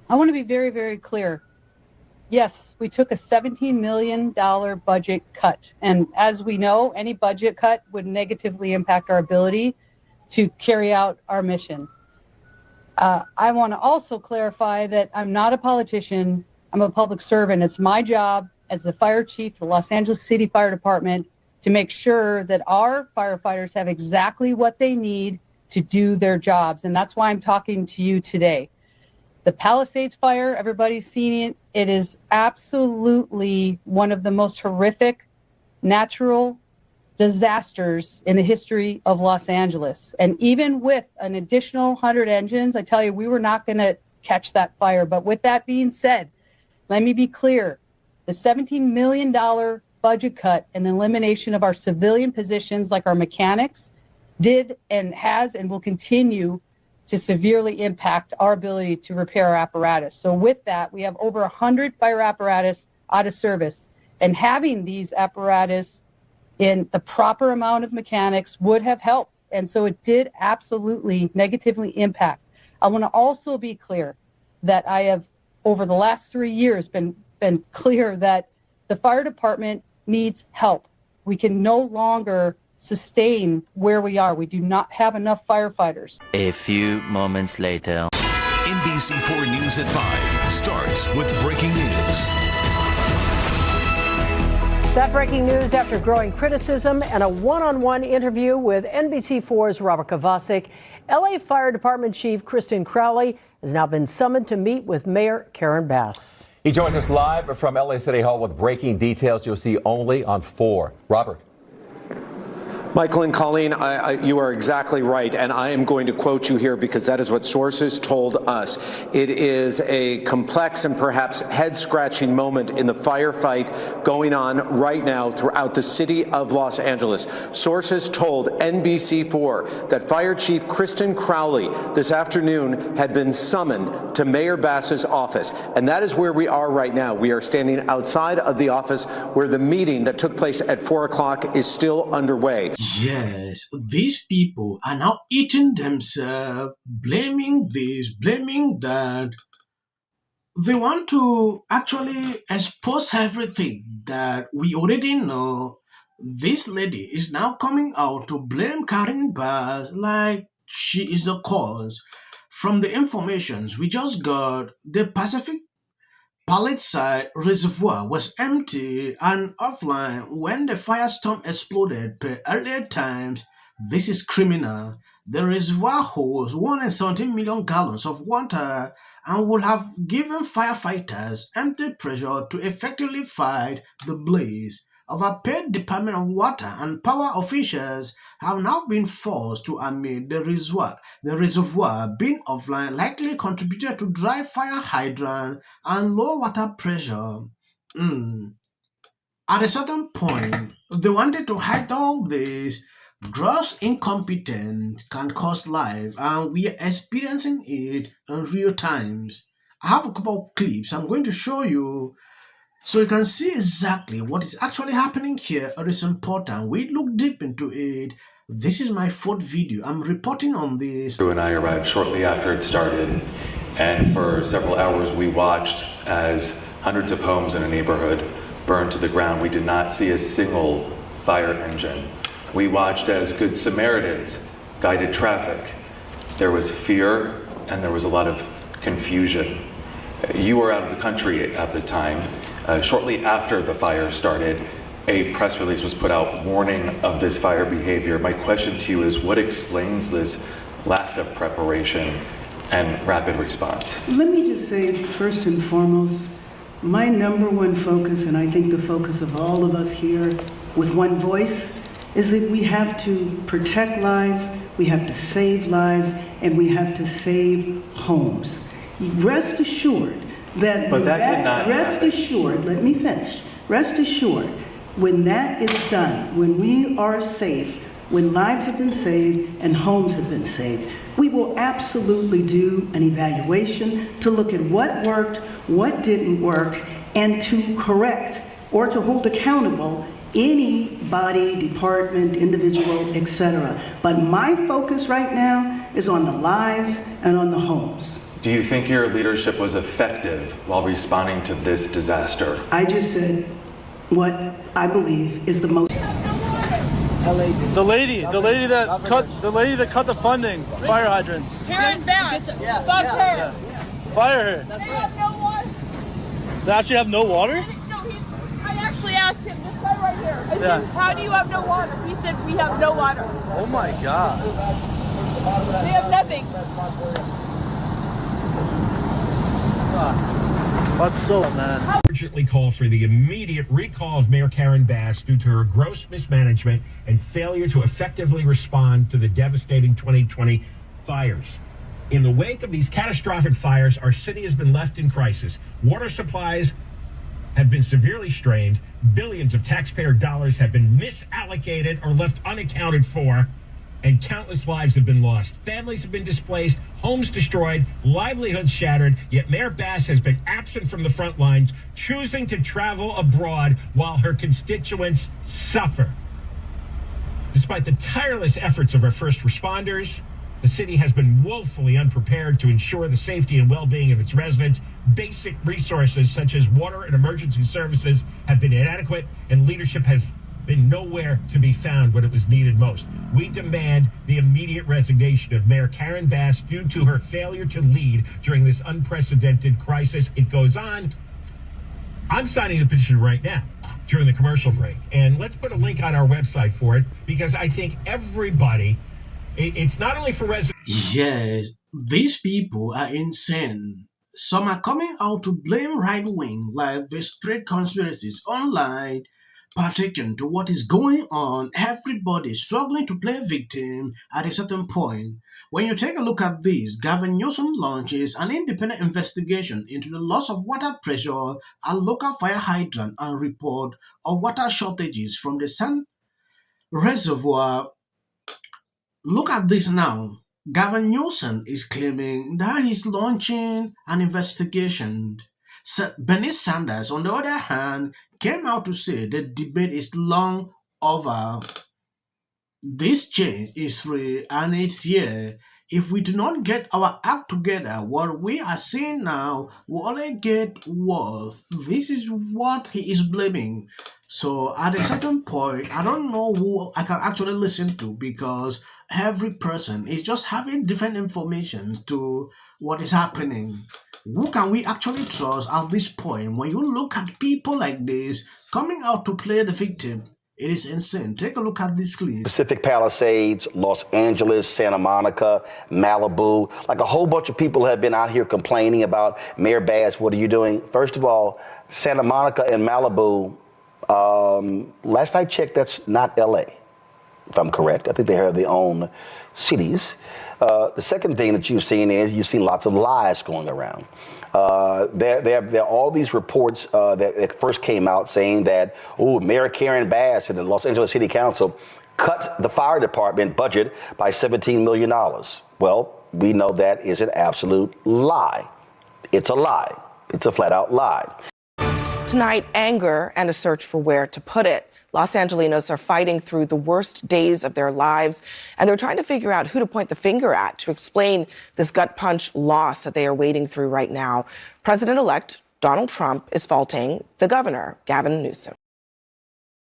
I want to be very, very clear. Yes, we took a $17 million budget cut. And as we know, any budget cut would negatively impact our ability to carry out our mission. I want to also clarify that I'm not a politician. I'm a public servant. It's my job as the fire chief for Los Angeles City Fire Department to make sure that our firefighters have exactly what they need to do their jobs. And that's why I'm talking to you today. The Palisades fire, everybody's seen it. It is absolutely one of the most horrific natural disasters in the history of Los Angeles. And even with an additional 100 engines, I tell you, we were not going to catch that fire. But with that being said, let me be clear. The $17 million budget cut and the elimination of our civilian positions like our mechanics did and has and will continue to severely impact our ability to repair our apparatus. So with that, we have over 100 fire apparatus out of service. And having these apparatus in the proper amount of mechanics would have helped. And so it did absolutely negatively impact. I want to also be clear that I have, over the last 3 years, been clear that the fire department needs help. We can no longer sustain where we are. We do not have enough firefighters. A few moments later. NBC4 News at 5 starts with breaking news. That breaking news after growing criticism and a one-on-one interview with NBC4's Robert Kovacic. LA Fire Department Chief Kristen Crowley has now been summoned to meet with Mayor Karen Bass. He joins us live from LA City Hall with breaking details you'll see only on 4. Robert. Michael and Colleen, you are exactly right, and I am going to quote you here because that is what sources told us. It is a complex and perhaps head-scratching moment in the firefight going on right now throughout the city of Los Angeles. Sources told NBC4 that Fire Chief Kristen Crowley this afternoon had been summoned to Mayor Bass's office, and that is where we are right now. We are standing outside of the office where the meeting that took place at 4 o'clock is still underway. Yes, these people are now eating themselves, blaming this, blaming that. They want to actually expose everything that we already know. This lady is now coming out to blame Karen Bass like she is the cause. From the informations we just got, the Pacific Palisades Reservoir was empty and offline when the firestorm exploded per earlier times. This is criminal. The reservoir holds 117 million gallons of water and would have given firefighters ample pressure to effectively fight the blaze. Overpaid Department of Water and Power officials have now been forced to admit the reservoir being offline likely contributed to dry fire hydrant and low water pressure. At a certain point, they wanted to hide all this. Gross incompetence can cost life, and we are experiencing it in real times. I have a couple of clips I'm going to show you so you can see exactly what is actually happening here. It is important. We look deep into it. This is my 4th video. I'm reporting on this. Drew and I arrived shortly after it started, and for several hours we watched as hundreds of homes in a neighborhood burned to the ground. We did not see a single fire engine. We watched as Good Samaritans guided traffic. There was fear and there was a lot of confusion. You were out of the country at the time. Shortly after the fire started, a press release was put out warning of this fire behavior. My question to you is, what explains this lack of preparation and rapid response? Let me just say, first and foremost, my number one focus, and I think the focus of all of us here with one voice, is that we have to protect lives, we have to save lives, and we have to save homes. Rest assured that, rest assured, let me finish. Rest assured, when that is done, when we are safe, when lives have been saved and homes have been saved, we will absolutely do an evaluation to look at what worked, what didn't work, and to correct or to hold accountable any body, department, individual, etc. But my focus right now is on the lives and on the homes. Do you think your leadership was effective while responding to this disaster? I just said what I believe is the most. The lady that cut the funding, fire hydrants. Karen Bass, fuck her. Fire her. They have no water. They actually have no water? No, I actually asked him, this guy right here. I said, how do you have no water? He said, we have no water. Oh my God. We have nothing. That's so man. Urgently call for the immediate recall of Mayor Karen Bass due to her gross mismanagement and failure to effectively respond to the devastating 2020 fires. In the wake of these catastrophic fires, our city has been left in crisis. Water supplies have been severely strained. Billions of taxpayer dollars have been misallocated or left unaccounted for, and countless lives have been lost. Families have been displaced, homes destroyed, livelihoods shattered, yet Mayor Bass has been absent from the front lines, choosing to travel abroad while her constituents suffer. Despite the tireless efforts of our first responders, the city has been woefully unprepared to ensure the safety and well-being of its residents. Basic resources such as water and emergency services have been inadequate, and leadership has been nowhere to be found when it was needed most. We demand the immediate resignation of Mayor Karen Bass due to her failure to lead during this unprecedented crisis. It goes on. I'm signing the petition right now during the commercial break, and let's put a link on our website for it, because I think everybody, it's not only for residents. Yes, these people are insane. Some are coming out to blame right wing, like the spread conspiracies online, particular to what is going on. Everybody is struggling to play victim at a certain point. When you take a look at this, Gavin Newsom launches an independent investigation into the loss of water pressure at local fire hydrant and report of water shortages from the San Reservoir. Look at this now. Gavin Newsom is claiming that he's launching an investigation. Bernie Sanders, on the other hand, came out to say the debate is long over. This change is free and it's here. If we do not get our act together, what we are seeing now will only get worse. This is what he is blaming. So at a certain point, I don't know who I can actually listen to, because every person is just having different information to what is happening. Who can we actually trust at this point? When you look at people like this coming out to play the victim, it is insane. Take a look at this clip. Pacific Palisades, Los Angeles, Santa Monica, Malibu. Like a whole bunch of people have been out here complaining about Mayor Bass. What are you doing? First of all, Santa Monica and Malibu, last I checked, that's not LA, if I'm correct. I think they have their own cities. The second thing that you've seen is you've seen lots of lies going around. There are all these reports that first came out saying that, Mayor Karen Bass and the Los Angeles City Council cut the fire department budget by $17 million. Well, we know that is an absolute lie. It's a lie. It's a flat out lie. Tonight, anger and a search for where to put it. Los Angelinos are fighting through the worst days of their lives, and they're trying to figure out who to point the finger at to explain this gut punch loss that they are wading through right now. President-elect Donald Trump is faulting the governor, Gavin Newsom.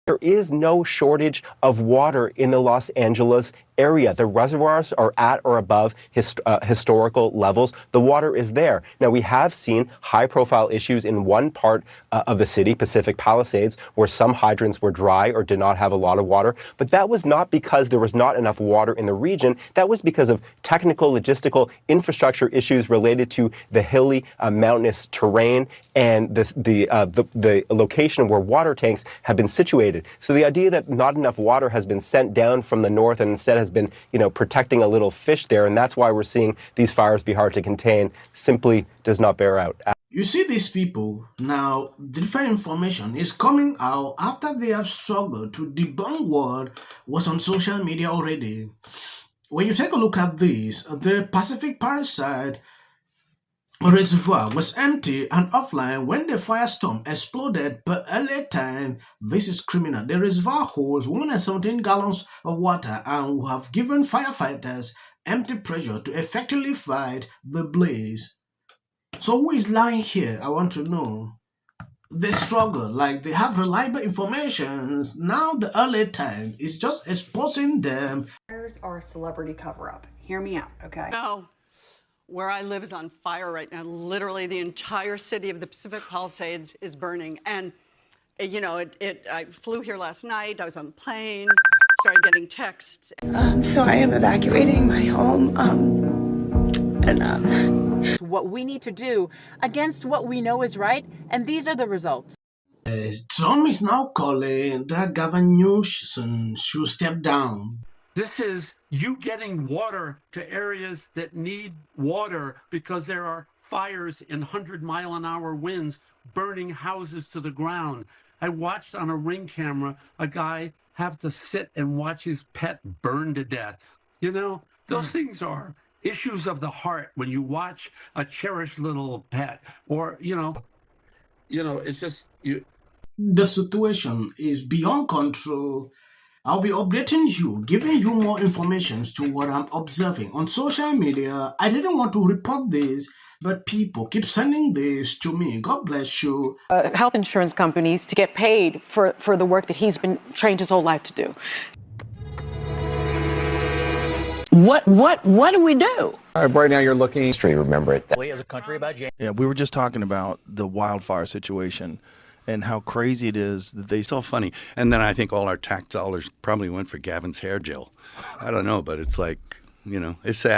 There is no shortage of water in the Los Angeles area. The reservoirs are at or above historical levels. The water is there. Now, we have seen high-profile issues in one part of the city, Pacific Palisades, where some hydrants were dry or did not have a lot of water. But that was not because there was not enough water in the region. That was because of technical, logistical, infrastructure issues related to the hilly, mountainous terrain and the location where water tanks have been situated. So the idea that not enough water has been sent down from the north and instead has been, protecting a little fish there, and that's why we're seeing these fires be hard to contain, simply does not bear out. You see these people, now different information is coming out after they have struggled to debunk what was on social media already. When you take a look at this, the Pacific Palisades Reservoir was empty and offline when the firestorm exploded per LA time. This is criminal. The reservoir holds 117 gallons of water and have given firefighters empty pressure to effectively fight the blaze. So who is lying here? I want to know. They struggle, like they have reliable information. Now the LA Times is just exposing them. Fires are a celebrity cover-up. Hear me out, okay? No. Where I live is on fire right now. Literally, the entire city of the Pacific Palisades is burning. And, you know, I flew here last night. I was on the plane, started getting texts. So I am evacuating my home. What we need to do against what we know is right, and these are the results. Trump is now calling that Governor Newsom should step down. This is you getting water to areas that need water because there are fires in 100-mile-an-hour winds burning houses to the ground. I watched on a Ring camera a guy have to sit and watch his pet burn to death. You know, those things are issues of the heart when you watch a cherished little pet, or you know, it's just you. The situation is beyond control. I'll be updating you, giving you more information to what I'm observing on social media. I didn't want to report this, but people keep sending this to me. God bless you. Health insurance companies to get paid for the work that he's been trained his whole life to do. What do we do? Right now you're looking straight. Remember it. As a country about James. Yeah, we were just talking about the wildfire situation and how crazy it is that they still funny. And then I think all our tax dollars probably went for Gavin's hair gel. I don't know, but it's like, it's sad.